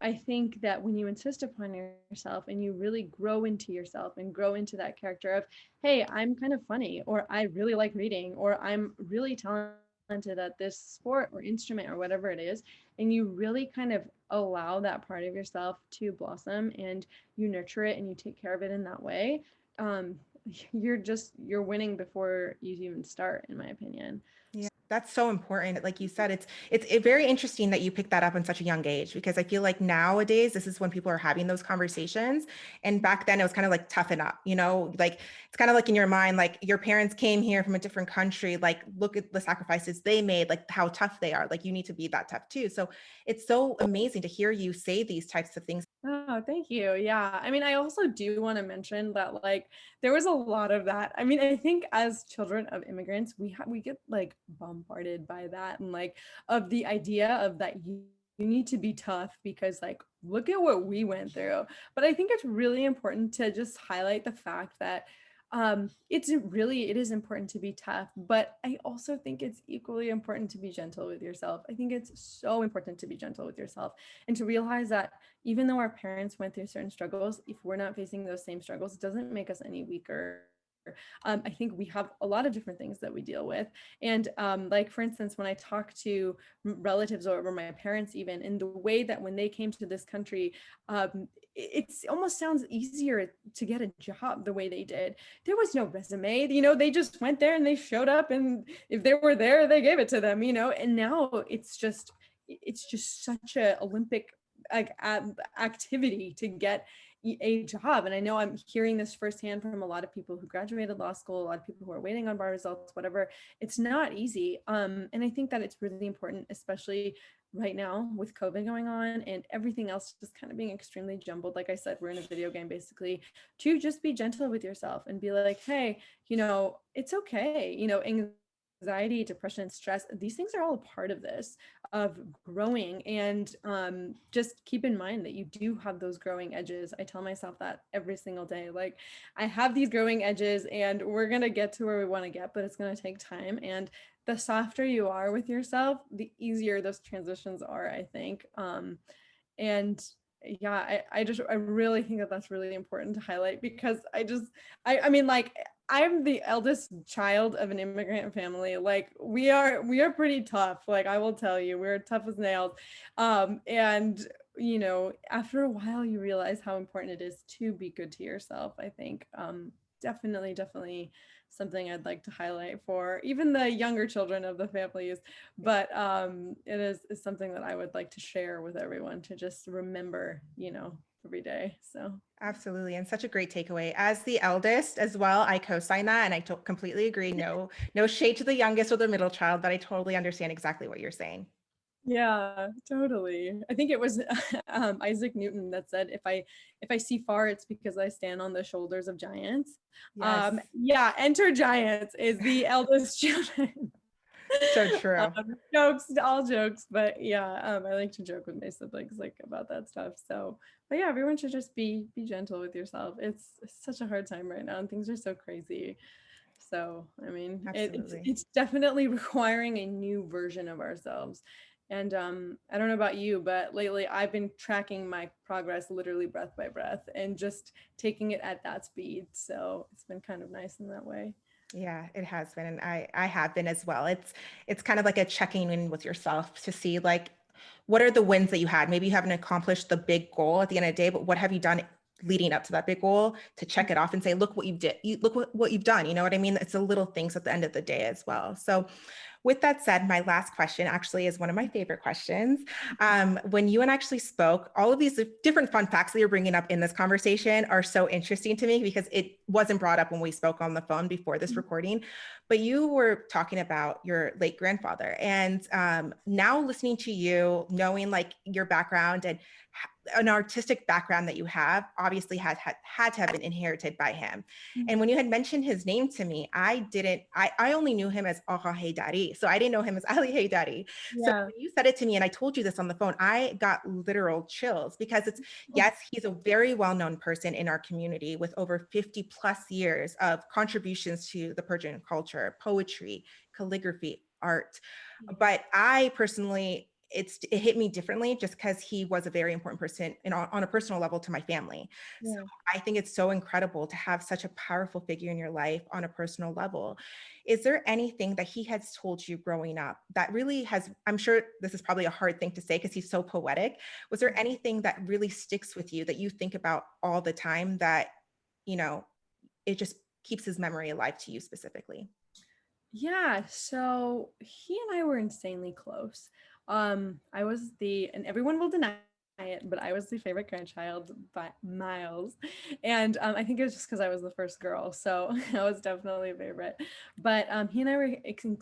I think that when you insist upon yourself and you really grow into yourself and grow into that character of, hey, I'm kind of funny, or I really like reading, or I'm really talented at this sport or instrument or whatever it is, and you really kind of allow that part of yourself to blossom and you nurture it and you take care of it in that way, um, you're winning before you even start, in my opinion. Yeah, that's so important. Like you said, it's very interesting that you picked that up in such a young age, because I feel like nowadays this is when people are having those conversations. And back then it was kind of like toughen up, like it's kind of like in your mind, like your parents came here from a different country, like look at the sacrifices they made, like how tough they are. Like you need to be that tough too. So it's so amazing to hear you say these types of things. Oh, thank you. Yeah. I mean, I also do want to mention that like there was a lot of that. I mean, I think as children of immigrants, we get like bombarded by that, and like of the idea of that you need to be tough because like look at what we went through. But I think it's really important to just highlight the fact that it is important to be tough, but I also think it's equally important to be gentle with yourself. I think it's so important to be gentle with yourself and to realize that even though our parents went through certain struggles, if we're not facing those same struggles, it doesn't make us any weaker. I think we have a lot of different things that we deal with. And like, for instance, when I talk to relatives or my parents, even in the way that when they came to this country, it almost sounds easier to get a job the way they did. There was no resume, they just went there and they showed up, and if they were there, they gave it to them, and now it's just such a Olympic like activity to get a job. And I know I'm hearing this firsthand from a lot of people who graduated law school, a lot of people who are waiting on bar results, whatever. It's not easy. And I think that it's really important, especially right now with COVID going on and everything else just kind of being extremely jumbled. Like I said, we're in a video game basically, to just be gentle with yourself and be like, hey, it's okay. Anxiety, depression, stress, these things are all a part of this. of growing. And just keep in mind that you do have those growing edges. I tell myself that every single day. Like, I have these growing edges and we're going to get to where we want to get, but it's going to take time. And the softer you are with yourself, the easier those transitions are, I think. And yeah, I really think that that's really important to highlight, because I mean, like, I'm the eldest child of an immigrant family. Like, we are pretty tough. Like, I will tell you, we're tough as nails. And after a while you realize how important it is to be good to yourself, I think. Definitely something I'd like to highlight for even the younger children of the families. But it is something that I would like to share with everyone, to just remember, every day. So Absolutely. And such a great takeaway. As the eldest as well, I co-sign that and I completely agree. No shade to the youngest or the middle child, but I totally understand exactly what you're saying. yeah, totally. I think it was Isaac Newton that said, if I see far, it's because I stand on the shoulders of giants. Yes. Yeah, enter giants is the eldest children. So true. Jokes, all jokes, but yeah, I like to joke with my siblings, like, about that stuff. So, but yeah, everyone should just be gentle with yourself. It's such a hard time right now, and things are so crazy. So, I mean, it's Absolutely. it's definitely requiring a new version of ourselves. And I don't know about you, but lately I've been tracking my progress literally breath by breath and just taking it at that speed. So it's been kind of nice in that way. Yeah, it has been. And I have been as well. It's kind of like a checking in with yourself to see like what are the wins that you had. Maybe you haven't accomplished the big goal at the end of the day, but what have you done leading up to that big goal to check it off and say, look what you did. Look what you've done. You know what I mean? It's the little things at the end of the day as well. So with that said, my last question actually is one of my favorite questions. When you and I actually spoke, all of these different fun facts that you're bringing up in this conversation are so interesting to me because it wasn't brought up when we spoke on the phone before this recording. But you were talking about your late grandfather, and now listening to you, knowing like your background and an artistic background that you have obviously had to have been inherited by him. And when you had mentioned his name to me, I only knew him as Aha Haydari. So I didn't know him as Ali Haydari. So Yeah. when you said it to me and I told you this on the phone, I got literal chills because yes, he's a very well-known person in our community with over 50 plus years of contributions to the Persian culture, poetry, calligraphy, art. But I personally, it hit me differently just because he was a very important person on a personal level to my family. So Yeah. I think it's so incredible to have such a powerful figure in your life on a personal level. Is there anything that he has told you growing up that really has, I'm sure this is probably a hard thing to say because he's so poetic. Was there anything that really sticks with you that you think about all the time that, you know, it just keeps his memory alive to you specifically? Yeah, so he and I were insanely close. I was and everyone will deny it, but I was the favorite grandchild by miles. And I think it was just because I was the first girl, so I was definitely a favorite. But he and I were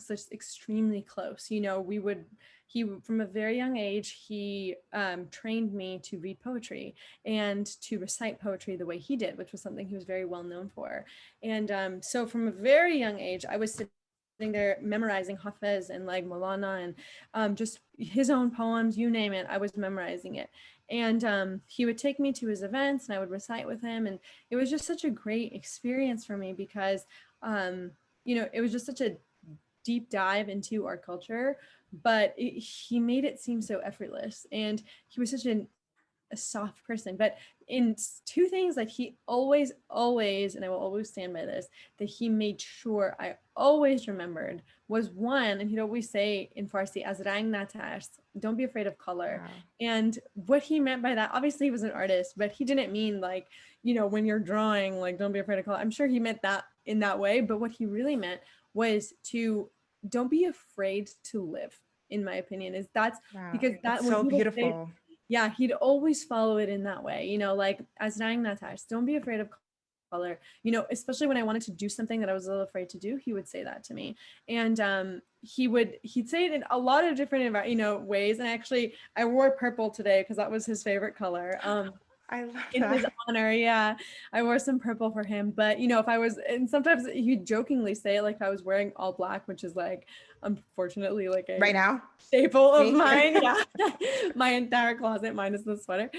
just extremely close. From a very young age, he trained me to read poetry and to recite poetry the way he did, which was something he was very well known for. And so from a very young age, I was sitting there memorizing Hafez and like Molana and just his own poems, you name it, I was memorizing it. And he would take me to his events and I would recite with him. And it was just such a great experience for me because, it was just such a deep dive into our culture, but he made it seem so effortless. And he was such a soft person. But in two things that he always, and I will always stand by this, that he made sure I always remembered was one, and he'd always say in Farsi, "Az rang natars," don't be afraid of color. Wow. And what he meant by that, obviously he was an artist, but he didn't mean like, when you're drawing, like, don't be afraid of color. I'm sure he meant that in that way, but what he really meant was to don't be afraid to live, in my opinion, is that's Wow. because that That's when so people say, beautiful. yeah, he'd always follow it in that way, like, as dying natas, don't be afraid of color, especially when I wanted to do something that I was a little afraid to do, he would say that to me. And he'd say it in a lot of different ways. And actually I wore purple today because that was his favorite color. I love In his that. honor, yeah, I wore some purple for him. But if I was, and sometimes he jokingly say it, like if I was wearing all black, which is like unfortunately like Right a now? staple of Me? Yeah. mine. Yeah. My entire closet minus the sweater.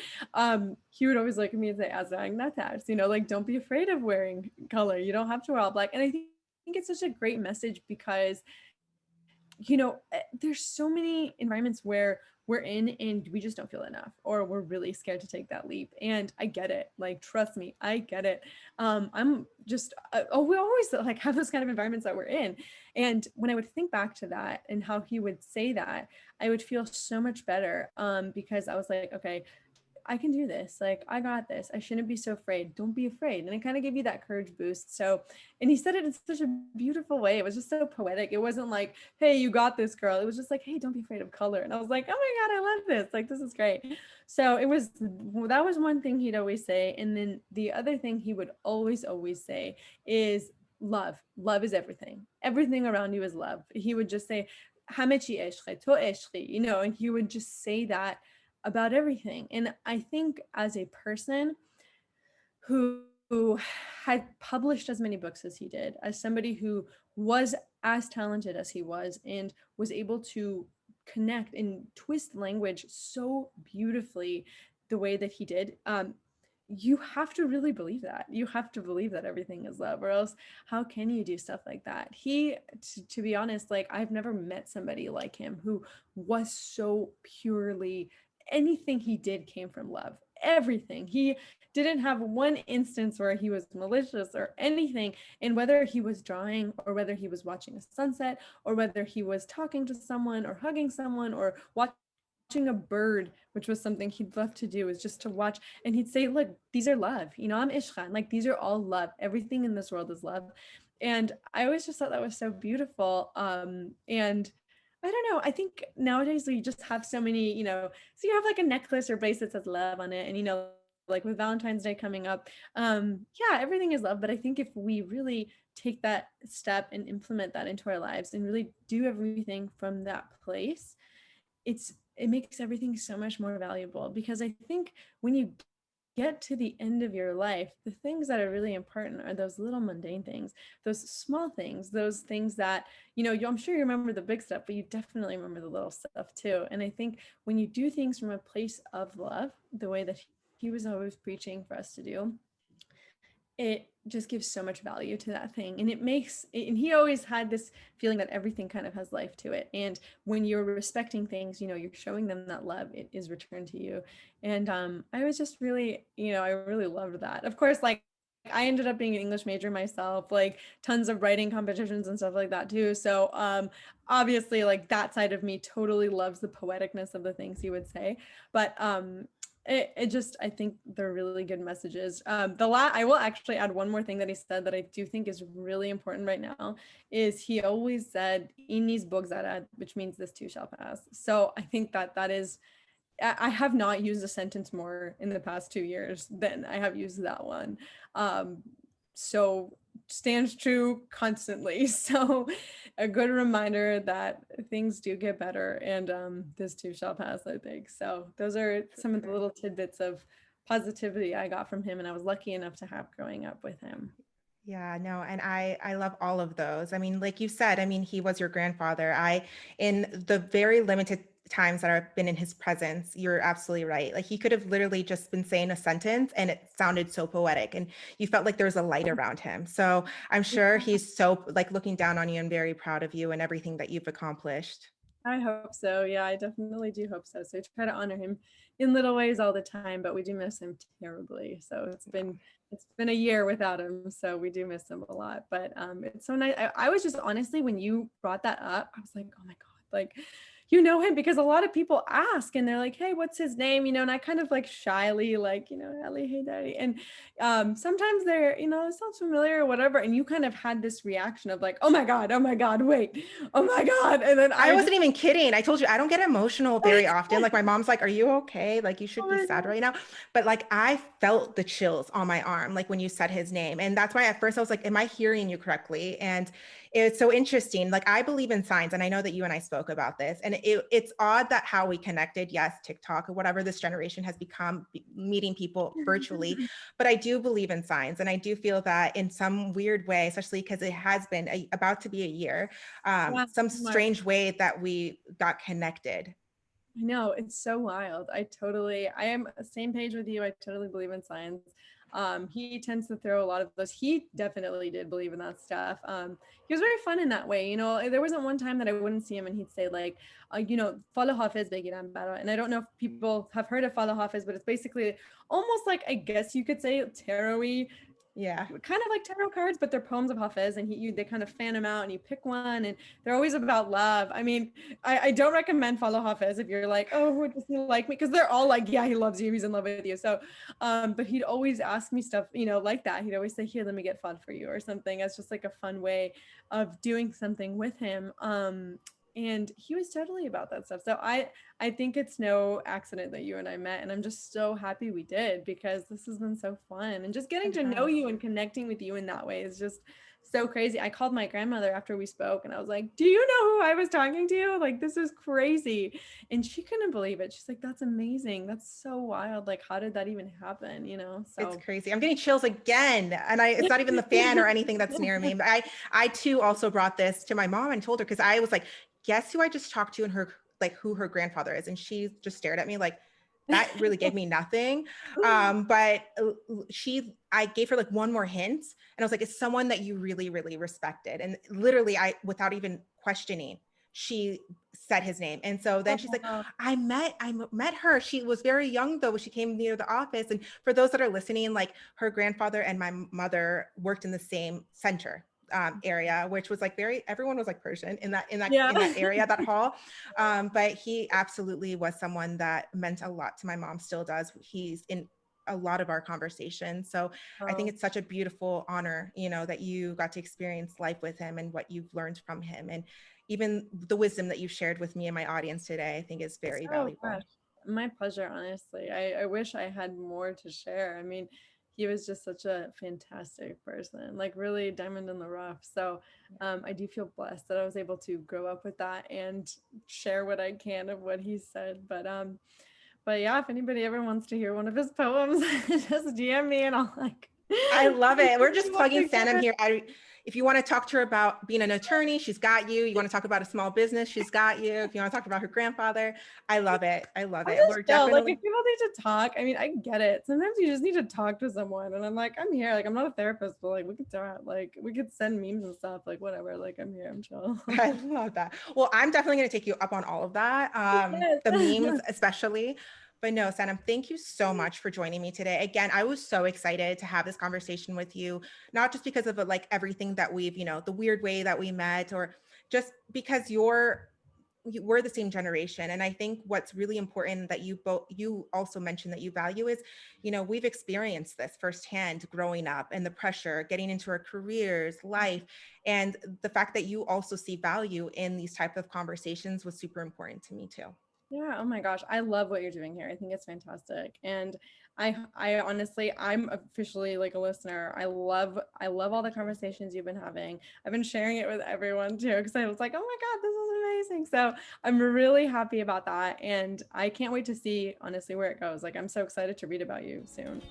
He would always look at me and say, "Azang natas," like don't be afraid of wearing color. You don't have to wear all black. And I think it's such a great message because there's so many environments where we're in and we just don't feel enough, or we're really scared to take that leap. And I get it. Like, trust me, I get it. I'm just, we always like have those kind of environments that we're in. And when I would think back to that and how he would say that, I would feel so much better. Because I was like, okay, I can do this. Like, I got this. I shouldn't be so afraid. Don't be afraid. And it kind of gave you that courage boost. So, and he said it in such a beautiful way. It was just so poetic. It wasn't like, hey, you got this, girl. It was just like, hey, don't be afraid of color. And I was like, oh my God, I love this. Like, this is great. So that was one thing he'd always say. And then the other thing he would always, always say is love. Love is everything. Everything around you is love. He would just say, Hamechi eshre, to eshri, and he would just say that about everything. And I think as a person who had published as many books as he did, as somebody who was as talented as he was and was able to connect and twist language so beautifully the way that he did, you have to really believe that. You have to believe that everything is love, or else how can you do stuff like that? To be honest, like, I've never met somebody like him who was so purely, anything he did came from love. Everything. He didn't have one instance where he was malicious or anything. And whether he was drawing, or whether he was watching a sunset, or whether he was talking to someone or hugging someone or watching a bird, which was something he'd love to do, is just to watch. And he'd say, look, these are love. I'm Ishkan. Like, these are all love. Everything in this world is love. And I always just thought that was so beautiful. And I don't know. I think nowadays we just have so many, so you have like a necklace or bracelet that says love on it. And, like with Valentine's Day coming up, yeah, everything is love. But I think if we really take that step and implement that into our lives and really do everything from that place, it makes everything so much more valuable. Because I think when you get to the end of your life, the things that are really important are those little mundane things, those small things, those things that, I'm sure you remember the big stuff, but you definitely remember the little stuff too. And I think when you do things from a place of love, the way that he was always preaching for us to do, it just gives so much value to that thing. And and he always had this feeling that everything kind of has life to it. And when you're respecting things, you're showing them that love, it is returned to you. And I was just really, I really loved that. Of course, like, I ended up being an English major myself, like tons of writing competitions and stuff like that too. So obviously, like, that side of me totally loves the poeticness of the things he would say. But it just, I think they're really good messages. I will actually add one more thing that he said that I do think is really important right now, is he always said, "Inis bogzarad," which means this too shall pass. So I think that is, I have not used a sentence more in the past 2 years than I have used that one. So stands true constantly. So a good reminder that things do get better, and this too shall pass, I think. So those are some of the little tidbits of positivity I got from him, and I was lucky enough to have growing up with him. Yeah, no, and I love all of those. I mean, like you said, I mean, he was your grandfather. In the very limited times that I've been in his presence, you're absolutely right. Like, he could have literally just been saying a sentence and it sounded so poetic, and you felt like there was a light around him. So I'm sure he's so, like, looking down on you and very proud of you and everything that you've accomplished. I hope so. Yeah, I definitely do hope so. So I try to honor him in little ways all the time, but we do miss him terribly. So it's been a year without him, so we do miss him a lot. But it's so nice. I was just, honestly, when you brought that up, I was like, oh my God, like, you know him, because a lot of people ask and they're like, hey, what's his name? And I kind of like shyly, like, Ali, hey daddy. And sometimes they're, it sounds familiar or whatever. And you kind of had this reaction of like, oh my God, wait, oh my God. And then I wasn't even kidding. I told you I don't get emotional very often. Like, my mom's like, "Are you okay? Like, you should oh be my sad God. right now." But like, I felt the chills on my arm like when you said his name. And that's why at first I was like, "Am I hearing you correctly?" And It's so interesting. Like, I believe in signs, and I know that you and I spoke about this, and it's odd that how we connected, yes, TikTok or whatever this generation has become, meeting people virtually, but I do believe in signs. And I do feel that in some weird way, especially because it has been about to be a year, Yeah, some so much. strange way that we got connected. I know, it's so wild. I am the same page with you. I totally believe in science. He tends to throw a lot of those. He definitely did believe in that stuff. He was very fun in that way. You know, there wasn't one time that I wouldn't see him and he'd say like, follow Hafiz begiran bara. And I don't know if people have heard of follow Hafiz, but it's basically almost like, I guess you could say tarot-y, Yeah. kind of like tarot cards, but they're poems of Hafiz, and they kind of fan them out, and you pick one, and they're always about love. I mean, I don't recommend follow Hafiz if you're like, oh, does he like me? Because they're all like, yeah, he loves you, he's in love with you. So, but he'd always ask me stuff, like that. He'd always say, here, let me get fun for you or something. It's just like a fun way of doing something with him. And he was totally about that stuff. So I think it's no accident that you and I met, and I'm just so happy we did, because this has been so fun, and just getting to know you and connecting with you in that way is just so crazy. I called my grandmother after we spoke and I was like, do you know who I was talking to? Like, this is crazy. And she couldn't believe it. She's like, that's amazing. That's so wild. Like, how did that even happen? It's So crazy. I'm getting chills again. And it's not even the fan or anything that's near me. But I too also brought this to my mom and told her, because I was like, guess who I just talked to, and her, like, who her grandfather is. And she just stared at me like, that really gave me nothing. But I gave her like one more hint, and I was like, it's someone that you really, really respected. And literally, without even questioning, she said his name. And so then she's like, I met her. She was very young though. She came near the office. And for those that are listening, like, her grandfather and my mother worked in the same center area, which was like everyone was like Persian in that area, that hall. But he absolutely was someone that meant a lot to my mom, still does. He's in a lot of our conversations. So I think it's such a beautiful honor, that you got to experience life with him and what you've learned from him. And even the wisdom that you shared with me and my audience today, I think is very valuable. Gosh. My pleasure, honestly. I wish I had more to share. I mean, he was just such a fantastic person, like really diamond in the rough. So I do feel blessed that I was able to grow up with that and share what I can of what he said. But yeah, if anybody ever wants to hear one of his poems, just DM me and I'll like. I love it. We're just plugging Sanam here. If you want to talk to her about being an attorney, she's got you. You want to talk about a small business, she's got you. If you want to talk about her grandfather, I love it. I love it. We're definitely, like, if people need to talk, I mean, I get it. Sometimes you just need to talk to someone, and I'm like, I'm here. Like, I'm not a therapist, but like, we could talk. Like, we could send memes and stuff. Like, whatever. Like, I'm here. I'm chill. I love that. Well, I'm definitely going to take you up on all of that. Yes. The memes, especially. But no, Sanam, thank you so much for joining me today. Again, I was so excited to have this conversation with you, not just because of like everything that we've, the weird way that we met, or just because we're the same generation. And I think what's really important that you also mentioned that you value is, we've experienced this firsthand growing up, and the pressure, getting into our careers, life, and the fact that you also see value in these type of conversations was super important to me too. Yeah. Oh my gosh. I love what you're doing here. I think it's fantastic. And I honestly, I'm officially like a listener. I love all the conversations you've been having. I've been sharing it with everyone too, because I was like, oh my God, this is amazing. So I'm really happy about that. And I can't wait to see honestly where it goes. Like, I'm so excited to read about you soon.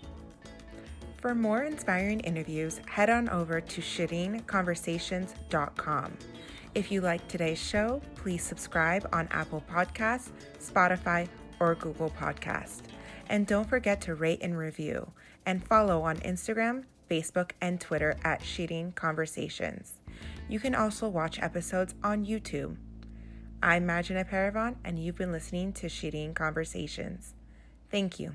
For more inspiring interviews, head on over to shireenconversations.com. If you liked today's show, please subscribe on Apple Podcasts, Spotify, or Google Podcasts. And don't forget to rate and review, and follow on Instagram, Facebook, and Twitter at Shireen Conversations. You can also watch episodes on YouTube. I'm Marjana Paravan, and you've been listening to Shireen Conversations. Thank you.